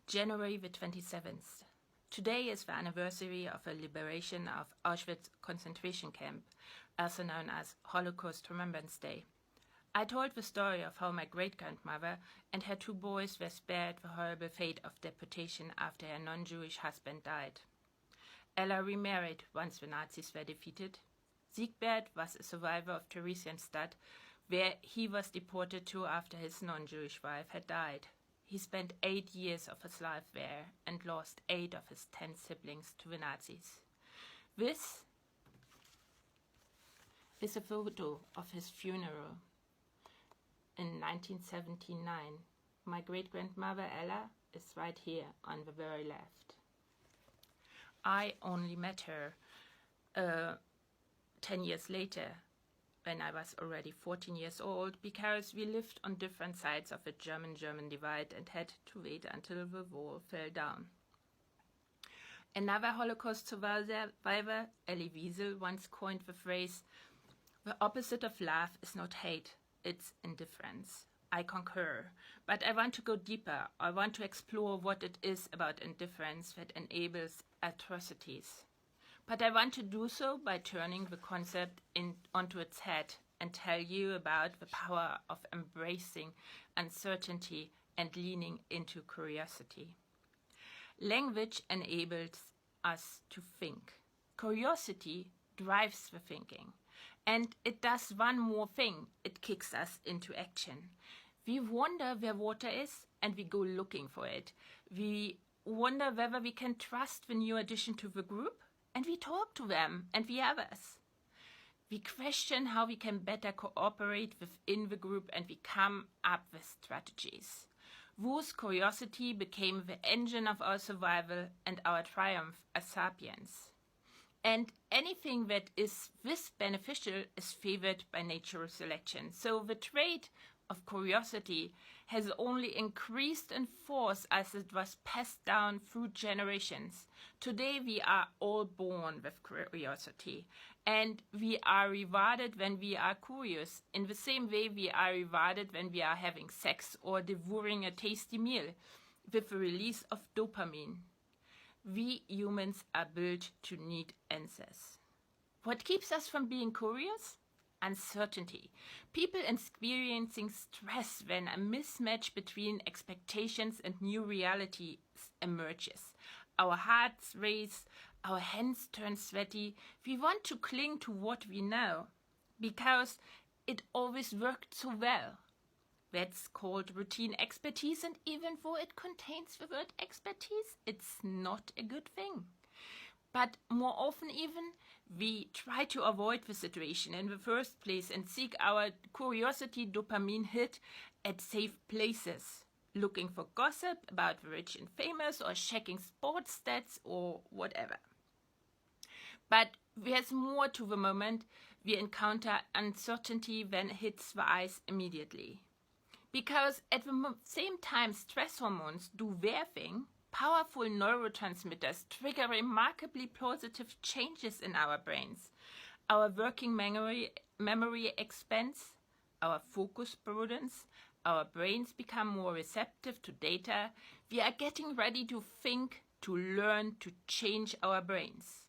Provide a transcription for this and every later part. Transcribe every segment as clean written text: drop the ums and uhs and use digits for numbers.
January the 27th. Today is the anniversary of the liberation of Auschwitz concentration camp, also known as Holocaust Remembrance Day. I told the story of how my great-grandmother and her two boys were spared the horrible fate of deportation after her non-Jewish husband died. Ella remarried once the Nazis were defeated. Siegbert was a survivor of Theresienstadt, where he was deported to after his non-Jewish wife had died. He spent 8 years of his life there and lost 8 of his 10 siblings to the Nazis. This is a photo of his funeral in 1979. My great-grandmother Ella is right here on the very left. I only met her 10 years later, when I was already 14 years old, because we lived on different sides of the German-German divide and had to wait until the wall fell down. Another Holocaust survivor, Elie Wiesel, once coined the phrase, "The opposite of love is not hate, it's indifference." I concur, but I want to go deeper. I want to explore what it is about indifference that enables atrocities. But I want to do so by turning the concept onto its head and tell you about the power of embracing uncertainty and leaning into curiosity. Language enables us to think. Curiosity drives the thinking. And it does one more thing. It kicks us into action. We wonder where water is and we go looking for it. We wonder whether we can trust the new addition to the group, and we talk to them and the others. We question how we can better cooperate within the group, and we come up with strategies. Whose curiosity became the engine of our survival and our triumph as sapiens. And anything that is this beneficial is favored by natural selection. So the trait of curiosity has only increased in force as it was passed down through generations. Today we are all born with curiosity, and we are rewarded when we are curious. In the same way we are rewarded when we are having sex or devouring a tasty meal with the release of dopamine. We humans are built to need answers. What keeps us from being curious? Uncertainty. People experiencing stress when a mismatch between expectations and new reality emerges. Our hearts race, our hands turn sweaty. We want to cling to what we know because it always worked so well. That's called routine expertise, and even though it contains the word expertise, it's not a good thing. But more often even, we try to avoid the situation in the first place and seek our curiosity dopamine hit at safe places, looking for gossip about the rich and famous or checking sports stats or whatever. But there's more to the moment we encounter uncertainty than hits the eyes immediately. Because at the same time stress hormones do their thing, powerful neurotransmitters trigger remarkably positive changes in our brains. Our working memory expands, our focus broadens, our brains become more receptive to data. We are getting ready to think, to learn, to change our brains.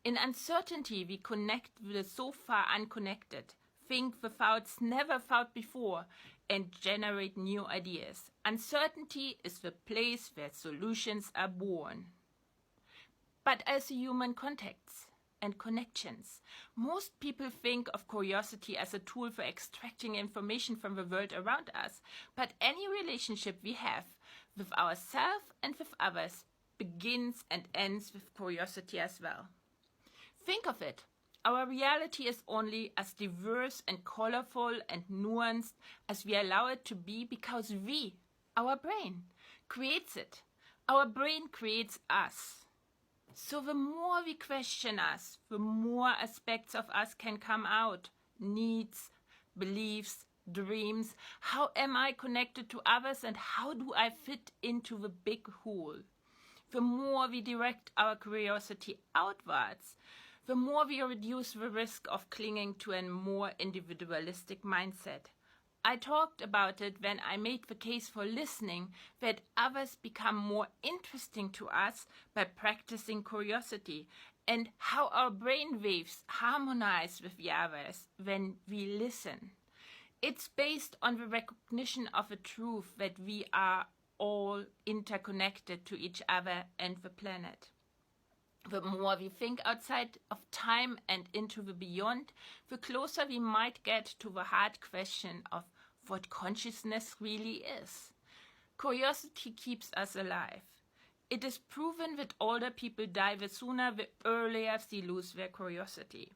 In uncertainty, we connect with the so far unconnected, think with thoughts never thought before, and generate new ideas. Uncertainty is the place where solutions are born. But as human contacts and connections, most people think of curiosity as a tool for extracting information from the world around us. But any relationship we have with ourselves and with others begins and ends with curiosity as well. Think of it. Our reality is only as diverse and colorful and nuanced as we allow it to be because we, our brain, creates it. Our brain creates us. So the more we question us, the more aspects of us can come out. Needs, beliefs, dreams. How am I connected to others and how do I fit into the big whole? The more we direct our curiosity outwards, the more we reduce the risk of clinging to a more individualistic mindset. I talked about it when I made the case for listening, that others become more interesting to us by practicing curiosity, and how our brain waves harmonize with the others when we listen. It's based on the recognition of a truth that we are all interconnected to each other and the planet. The more we think outside of time and into the beyond, the closer we might get to the hard question of what consciousness really is. Curiosity keeps us alive. It is proven that older people die the sooner the earlier they lose their curiosity.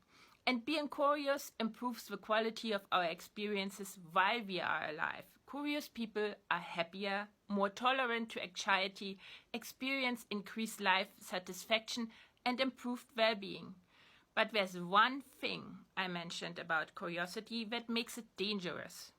And being curious improves the quality of our experiences while we are alive. Curious people are happier, more tolerant to anxiety, experience increased life satisfaction, and improved well-being. But there's one thing I mentioned about curiosity that makes it dangerous.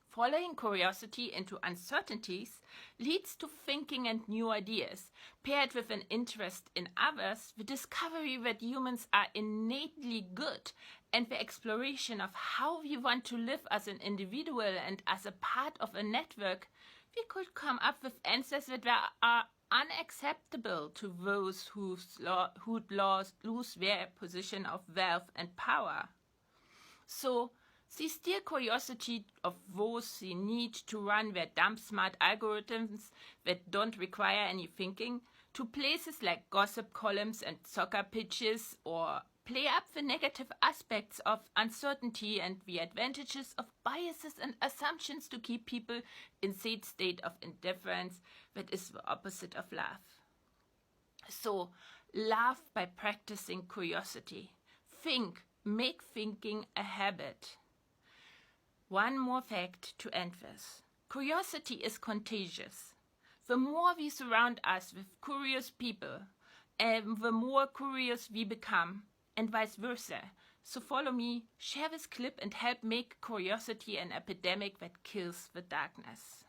Following curiosity into uncertainties leads to thinking and new ideas, paired with an interest in others, the discovery that humans are innately good, and the exploration of how we want to live as an individual and as a part of a network. We could come up with answers that are unacceptable to those who'd lose their position of wealth and power. So, they steer curiosity of those they need to run their dumb smart algorithms that don't require any thinking to places like gossip columns and soccer pitches, or play up the negative aspects of uncertainty and the advantages of biases and assumptions to keep people in said state of indifference that is the opposite of love. So, love by practicing curiosity. Think, make thinking a habit. One more fact to end with. Curiosity is contagious. The more we surround us with curious people, the more curious we become, and vice versa. So follow me, share this clip, and help make curiosity an epidemic that kills the darkness.